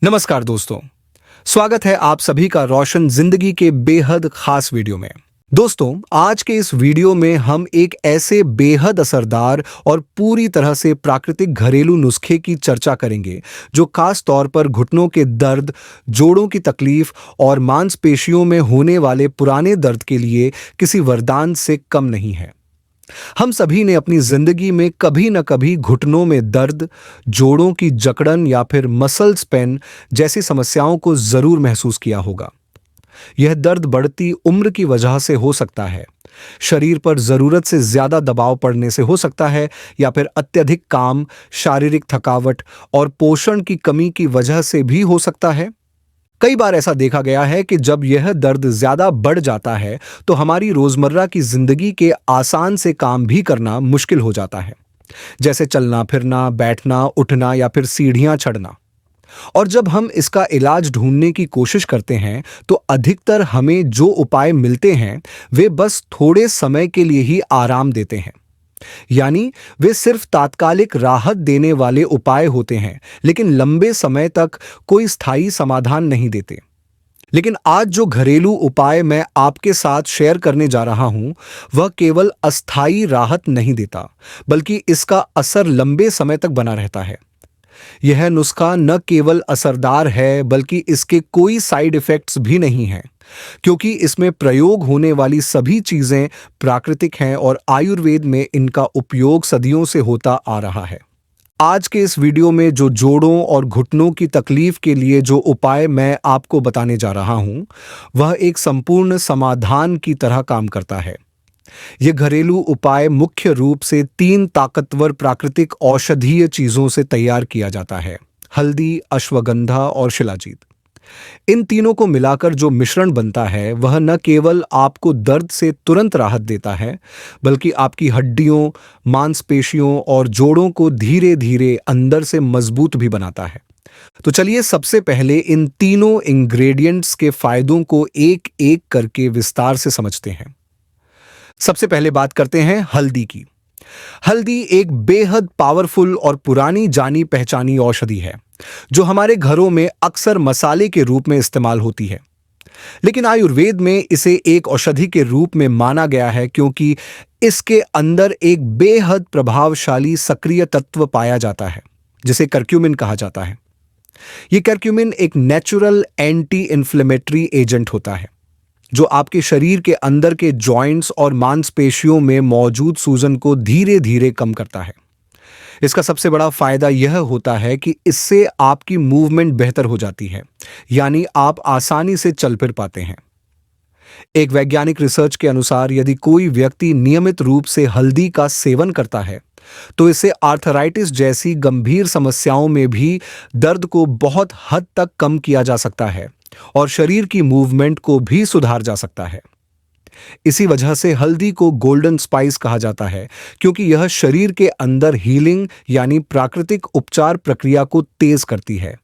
नमस्कार दोस्तों, स्वागत है आप सभी का रोशन जिंदगी के बेहद खास वीडियो में। दोस्तों, आज के इस वीडियो में हम एक ऐसे बेहद असरदार और पूरी तरह से प्राकृतिक घरेलू नुस्खे की चर्चा करेंगे जो खास तौर पर घुटनों के दर्द, जोड़ों की तकलीफ और मांसपेशियों में होने वाले पुराने दर्द के लिए किसी वरदान से कम नहीं है। हम सभी ने अपनी जिंदगी में कभी न कभी घुटनों में दर्द, जोड़ों की जकड़न या फिर मसल्स पेन जैसी समस्याओं को जरूर महसूस किया होगा। यह दर्द बढ़ती उम्र की वजह से हो सकता है, शरीर पर जरूरत से ज्यादा दबाव पड़ने से हो सकता है, या फिर अत्यधिक काम, शारीरिक थकावट और पोषण की कमी की वजह से भी हो सकता है। कई बार ऐसा देखा गया है कि जब यह दर्द ज्यादा बढ़ जाता है तो हमारी रोजमर्रा की जिंदगी के आसान से काम भी करना मुश्किल हो जाता है, जैसे चलना फिरना, बैठना, उठना या फिर सीढ़ियां चढ़ना। और जब हम इसका इलाज ढूंढने की कोशिश करते हैं तो अधिकतर हमें जो उपाय मिलते हैं वे बस थोड़े समय के लिए ही आराम देते हैं, यानी वे सिर्फ तात्कालिक राहत देने वाले उपाय होते हैं, लेकिन लंबे समय तक कोई स्थायी समाधान नहीं देते। लेकिन आज जो घरेलू उपाय मैं आपके साथ शेयर करने जा रहा हूं, वह केवल अस्थायी राहत नहीं देता, बल्कि इसका असर लंबे समय तक बना रहता है। यह नुस्खा न केवल असरदार है, बल्कि इसके कोई साइड इफेक्ट्स भी नहीं हैं, क्योंकि इसमें प्रयोग होने वाली सभी चीजें प्राकृतिक हैं और आयुर्वेद में इनका उपयोग सदियों से होता आ रहा है। आज के इस वीडियो में जो जोड़ों और घुटनों की तकलीफ के लिए जो उपाय मैं आपको बताने जा रहा हूं, वह एक संपूर्ण समाधान की तरह काम करता है। यह घरेलू उपाय मुख्य रूप से 3 ताकतवर प्राकृतिक औषधीय चीजों से तैयार किया जाता है: हल्दी, अश्वगंधा और शिलाजीत। इन तीनों को मिलाकर जो मिश्रण बनता है वह न केवल आपको दर्द से तुरंत राहत देता है, बल्कि आपकी हड्डियों, मांसपेशियों और जोड़ों को धीरे धीरे अंदर से मजबूत भी बनाता है। तो चलिए सबसे पहले इन तीनों इंग्रेडिएंट्स के फायदों को एक एक करके विस्तार से समझते हैं। सबसे पहले बात करते हैं हल्दी की। हल्दी एक बेहद पावरफुल और पुरानी जानी पहचानी औषधि है जो हमारे घरों में अक्सर मसाले के रूप में इस्तेमाल होती है। लेकिन आयुर्वेद में इसे एक औषधि के रूप में माना गया है क्योंकि इसके अंदर एक बेहद प्रभावशाली सक्रिय तत्व पाया जाता है जिसे कर्क्यूमिन कहा जाता है। यह कर्क्यूमिन एक नेचुरल एंटी इन्फ्लेमेटरी एजेंट होता है जो आपके शरीर के अंदर के जॉइंट्स और मांसपेशियों में मौजूद सूजन को धीरे धीरे कम करता है। इसका सबसे बड़ा फायदा यह होता है कि इससे आपकी मूवमेंट बेहतर हो जाती है, यानी आप आसानी से चल फिर पाते हैं। एक वैज्ञानिक रिसर्च के अनुसार यदि कोई व्यक्ति नियमित रूप से हल्दी का सेवन करता है तो इससे आर्थराइटिस जैसी गंभीर समस्याओं में भी दर्द को बहुत हद तक कम किया जा सकता है और शरीर की मूवमेंट को भी सुधार जा सकता है। इसी वजह से हल्दी को गोल्डन स्पाइस कहा जाता है, क्योंकि यह शरीर के अंदर हीलिंग यानी प्राकृतिक उपचार प्रक्रिया को तेज करती है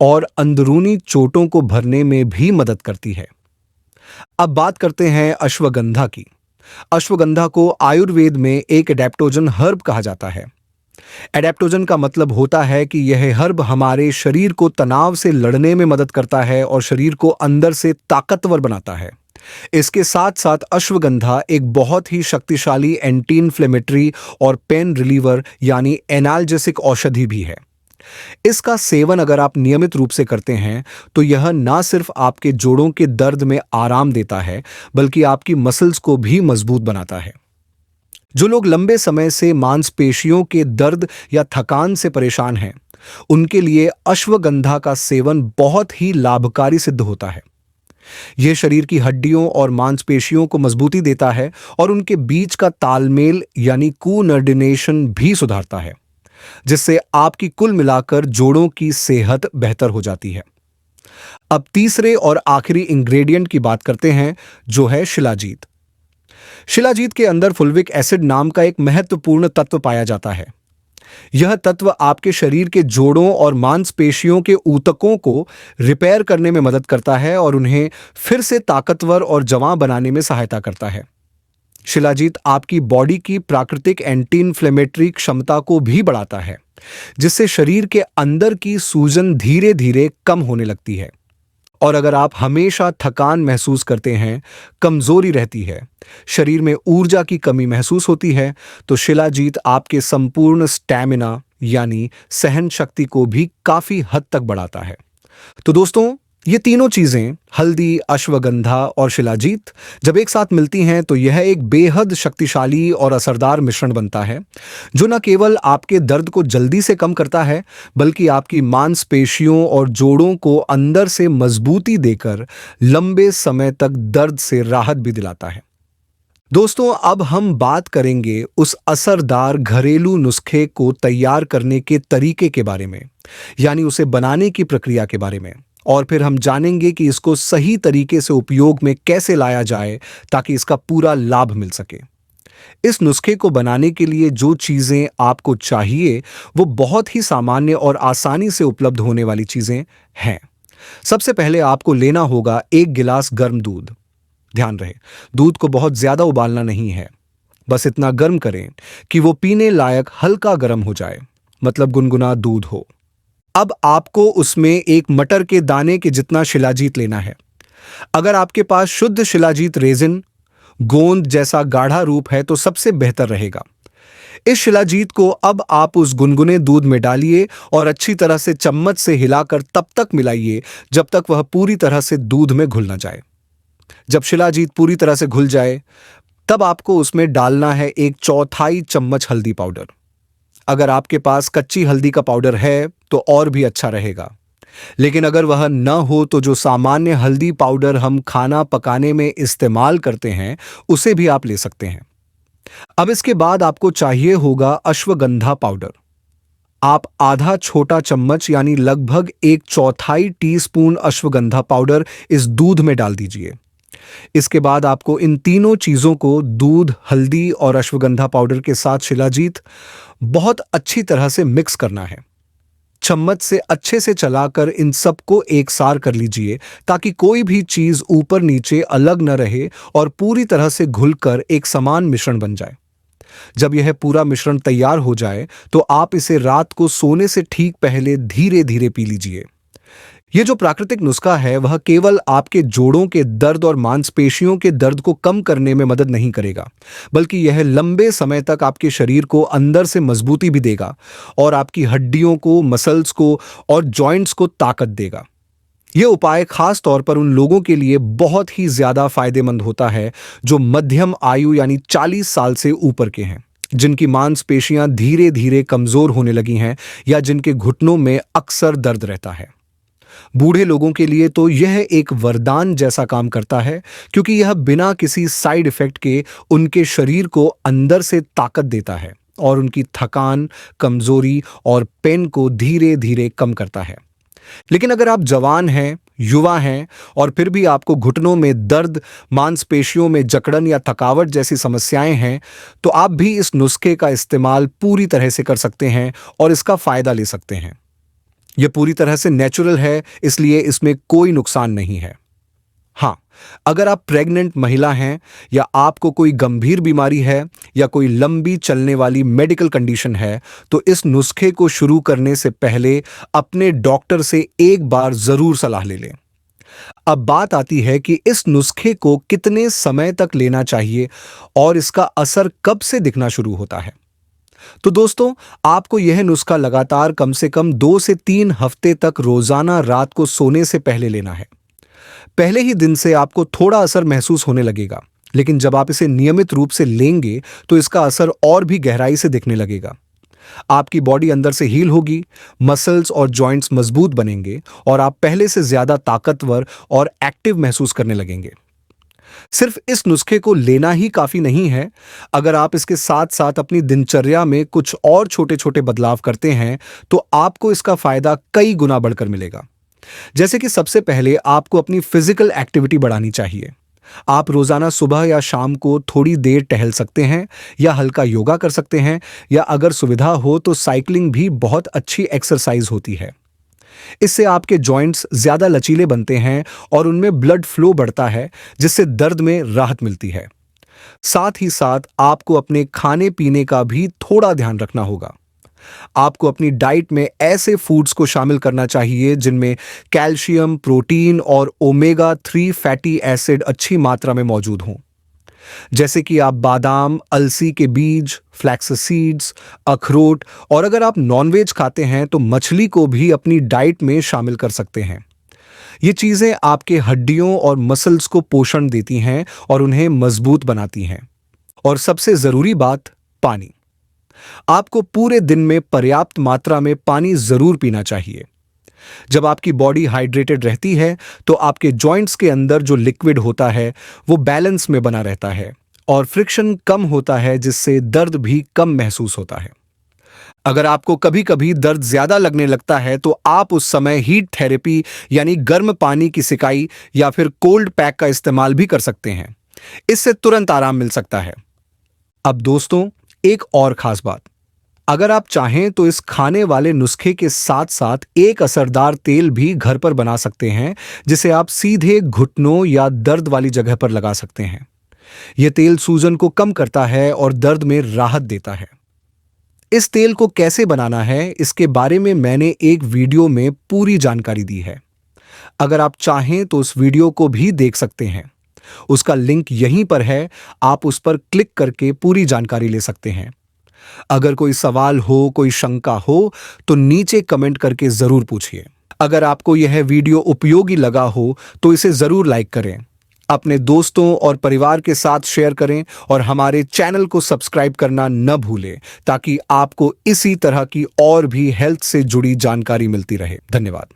और अंदरूनी चोटों को भरने में भी मदद करती है। अब बात करते हैं अश्वगंधा की। अश्वगंधा को आयुर्वेद में एक एडेप्टोजन हर्ब कहा जाता है। एडेप्टोजन का मतलब होता है कि यह हर्ब हमारे शरीर को तनाव से लड़ने में मदद करता है और शरीर को अंदर से ताकतवर बनाता है। इसके साथ साथ अश्वगंधा एक बहुत ही शक्तिशाली एंटी इन्फ्लेमेटरी और पेन रिलीवर यानी एनाल्जेसिक औषधि भी है। इसका सेवन अगर आप नियमित रूप से करते हैं तो यह न सिर्फ आपके जोड़ों के दर्द में आराम देता है, बल्कि आपकी मसल्स को भी मजबूत बनाता है। जो लोग लंबे समय से मांसपेशियों के दर्द या थकान से परेशान हैं, उनके लिए अश्वगंधा का सेवन बहुत ही लाभकारी सिद्ध होता है। यह शरीर की हड्डियों और मांसपेशियों को मजबूती देता है और उनके बीच का तालमेल यानी कोऑर्डिनेशन भी सुधारता है, जिससे आपकी कुल मिलाकर जोड़ों की सेहत बेहतर हो जाती है। अब तीसरे और आखिरी इंग्रेडिएंट की बात करते हैं, जो है शिलाजीत। शिलाजीत के अंदर फुल्विक एसिड नाम का एक महत्वपूर्ण तत्व पाया जाता है। यह तत्व आपके शरीर के जोड़ों और मांसपेशियों के ऊतकों को रिपेयर करने में मदद करता है और उन्हें फिर से ताकतवर और जवां बनाने में सहायता करता है। शिलाजीत आपकी बॉडी की प्राकृतिक एंटी इन्फ्लेमेटरी क्षमता को भी बढ़ाता है, जिससे शरीर के अंदर की सूजन धीरे धीरे कम होने लगती है। और अगर आप हमेशा थकान महसूस करते हैं, कमजोरी रहती है, शरीर में ऊर्जा की कमी महसूस होती है, तो शिलाजीत आपके संपूर्ण स्टैमिना यानी सहन शक्ति को भी काफी हद तक बढ़ाता है। तो दोस्तों, ये तीनों चीजें हल्दी, अश्वगंधा और शिलाजीत जब एक साथ मिलती हैं तो यह एक बेहद शक्तिशाली और असरदार मिश्रण बनता है, जो न केवल आपके दर्द को जल्दी से कम करता है, बल्कि आपकी मांसपेशियों और जोड़ों को अंदर से मजबूती देकर लंबे समय तक दर्द से राहत भी दिलाता है। दोस्तों, अब हम बात करेंगे उस असरदार घरेलू नुस्खे को तैयार करने के तरीके के बारे में, यानी उसे बनाने की प्रक्रिया के बारे में। और फिर हम जानेंगे कि इसको सही तरीके से उपयोग में कैसे लाया जाए ताकि इसका पूरा लाभ मिल सके। इस नुस्खे को बनाने के लिए जो चीजें आपको चाहिए वो बहुत ही सामान्य और आसानी से उपलब्ध होने वाली चीजें हैं। सबसे पहले आपको लेना होगा 1 गिलास गर्म दूध। ध्यान रहे, दूध को बहुत ज्यादा उबालना नहीं है, बस इतना गर्म करें कि वो पीने लायक हल्का गर्म हो जाए, मतलब गुनगुना दूध हो। अब आपको उसमें 1 मटर के दाने के जितना शिलाजीत लेना है। अगर आपके पास शुद्ध शिलाजीत रेजिन गोंद जैसा गाढ़ा रूप है तो सबसे बेहतर रहेगा। इस शिलाजीत को अब आप उस गुनगुने दूध में डालिए और अच्छी तरह से चम्मच से हिलाकर तब तक मिलाइए जब तक वह पूरी तरह से दूध में घुल ना जाए। जब शिलाजीत पूरी तरह से घुल जाए, तब आपको उसमें डालना है 1/4 चम्मच हल्दी पाउडर। अगर आपके पास कच्ची हल्दी का पाउडर है तो और भी अच्छा रहेगा, लेकिन अगर वह न हो तो जो सामान्य हल्दी पाउडर हम खाना पकाने में इस्तेमाल करते हैं उसे भी आप ले सकते हैं। अब इसके बाद आपको चाहिए होगा अश्वगंधा पाउडर। आप आधा छोटा चम्मच यानी लगभग 1/4 टीस्पून अश्वगंधा पाउडर इस दूध में डाल दीजिए। इसके बाद आपको इन तीनों चीजों को, दूध, हल्दी और अश्वगंधा पाउडर के साथ शिलाजीत, बहुत अच्छी तरह से मिक्स करना है। चम्मच से अच्छे से चलाकर इन सबको एक सार कर लीजिए ताकि कोई भी चीज ऊपर नीचे अलग न रहे और पूरी तरह से घुलकर एक समान मिश्रण बन जाए। जब यह पूरा मिश्रण तैयार हो जाए तो आप इसे रात को सोने से ठीक पहले धीरे धीरे पी लीजिए। यह जो प्राकृतिक नुस्खा है वह केवल आपके जोड़ों के दर्द और मांसपेशियों के दर्द को कम करने में मदद नहीं करेगा, बल्कि यह लंबे समय तक आपके शरीर को अंदर से मजबूती भी देगा और आपकी हड्डियों को, मसल्स को और जॉइंट्स को ताकत देगा। यह उपाय खास तौर पर उन लोगों के लिए बहुत ही ज्यादा फायदेमंद होता है जो मध्यम आयु यानी 40 साल से ऊपर के हैं, जिनकी मांसपेशियां धीरे धीरे कमजोर होने लगी हैं या जिनके घुटनों में अक्सर दर्द रहता है। बूढ़े लोगों के लिए तो यह एक वरदान जैसा काम करता है, क्योंकि यह बिना किसी साइड इफेक्ट के उनके शरीर को अंदर से ताकत देता है और उनकी थकान, कमजोरी और पेन को धीरे धीरे कम करता है। लेकिन अगर आप जवान हैं, युवा हैं और फिर भी आपको घुटनों में दर्द, मांसपेशियों में जकड़न या थकावट जैसी समस्याएं हैं, तो आप भी इस नुस्खे का इस्तेमाल पूरी तरह से कर सकते हैं और इसका फायदा ले सकते हैं। यह पूरी तरह से नेचुरल है, इसलिए इसमें कोई नुकसान नहीं है। हाँ, अगर आप प्रेग्नेंट महिला हैं या आपको कोई गंभीर बीमारी है या कोई लंबी चलने वाली मेडिकल कंडीशन है, तो इस नुस्खे को शुरू करने से पहले अपने डॉक्टर से एक बार जरूर सलाह ले लें। अब बात आती है कि इस नुस्खे को कितने समय तक लेना चाहिए और इसका असर कब से दिखना शुरू होता है। तो दोस्तों, आपको यह नुस्खा लगातार कम से कम 2 से 3 हफ्ते तक रोजाना रात को सोने से पहले लेना है। पहले ही दिन से आपको थोड़ा असर महसूस होने लगेगा, लेकिन जब आप इसे नियमित रूप से लेंगे तो इसका असर और भी गहराई से दिखने लगेगा। आपकी बॉडी अंदर से हील होगी, मसल्स और जॉइंट्स मजबूत बनेंगे और आप पहले से ज्यादा ताकतवर और एक्टिव महसूस करने लगेंगे। सिर्फ इस नुस्खे को लेना ही काफी नहीं है। अगर आप इसके साथ साथ अपनी दिनचर्या में कुछ और छोटे छोटे बदलाव करते हैं तो आपको इसका फायदा कई गुना बढ़कर मिलेगा। जैसे कि सबसे पहले आपको अपनी फिजिकल एक्टिविटी बढ़ानी चाहिए। आप रोजाना सुबह या शाम को थोड़ी देर टहल सकते हैं या हल्का योगा कर सकते हैं, या अगर सुविधा हो तो साइकिलिंग भी बहुत अच्छी एक्सरसाइज होती है। इससे आपके जॉइंट्स ज्यादा लचीले बनते हैं और उनमें ब्लड फ्लो बढ़ता है, जिससे दर्द में राहत मिलती है। साथ ही साथ आपको अपने खाने पीने का भी थोड़ा ध्यान रखना होगा। आपको अपनी डाइट में ऐसे फूड्स को शामिल करना चाहिए जिनमें कैल्शियम, प्रोटीन और ओमेगा 3 फैटी एसिड अच्छी मात्रा में मौजूद हों। जैसे कि आप बादाम, अलसी के बीज, फ्लैक्स सीड्स, अखरोट और अगर आप नॉनवेज खाते हैं तो मछली को भी अपनी डाइट में शामिल कर सकते हैं। ये चीजें आपके हड्डियों और मसल्स को पोषण देती हैं और उन्हें मजबूत बनाती हैं। और सबसे जरूरी बात, पानी। आपको पूरे दिन में पर्याप्त मात्रा में पानी जरूर पीना चाहिए। जब आपकी बॉडी हाइड्रेटेड रहती है तो आपके जॉइंट्स के अंदर जो लिक्विड होता है वो बैलेंस में बना रहता है और फ्रिक्शन कम होता है, जिससे दर्द भी कम महसूस होता है। अगर आपको कभी कभी दर्द ज्यादा लगने लगता है तो आप उस समय हीट थेरेपी यानी गर्म पानी की सिकाई या फिर कोल्ड पैक का इस्तेमाल भी कर सकते हैं। इससे तुरंत आराम मिल सकता है। अब दोस्तों, एक और खास बात, अगर आप चाहें तो इस खाने वाले नुस्खे के साथ साथ एक असरदार तेल भी घर पर बना सकते हैं, जिसे आप सीधे घुटनों या दर्द वाली जगह पर लगा सकते हैं। यह तेल सूजन को कम करता है और दर्द में राहत देता है। इस तेल को कैसे बनाना है, इसके बारे में मैंने एक वीडियो में पूरी जानकारी दी है। अगर आप चाहें तो उस वीडियो को भी देख सकते हैं। उसका लिंक यहीं पर है, आप उस पर क्लिक करके पूरी जानकारी ले सकते हैं। अगर कोई सवाल हो, कोई शंका हो तो नीचे कमेंट करके जरूर पूछिए। अगर आपको यह वीडियो उपयोगी लगा हो तो इसे जरूर लाइक करें, अपने दोस्तों और परिवार के साथ शेयर करें और हमारे चैनल को सब्सक्राइब करना न भूलें, ताकि आपको इसी तरह की और भी हेल्थ से जुड़ी जानकारी मिलती रहे। धन्यवाद।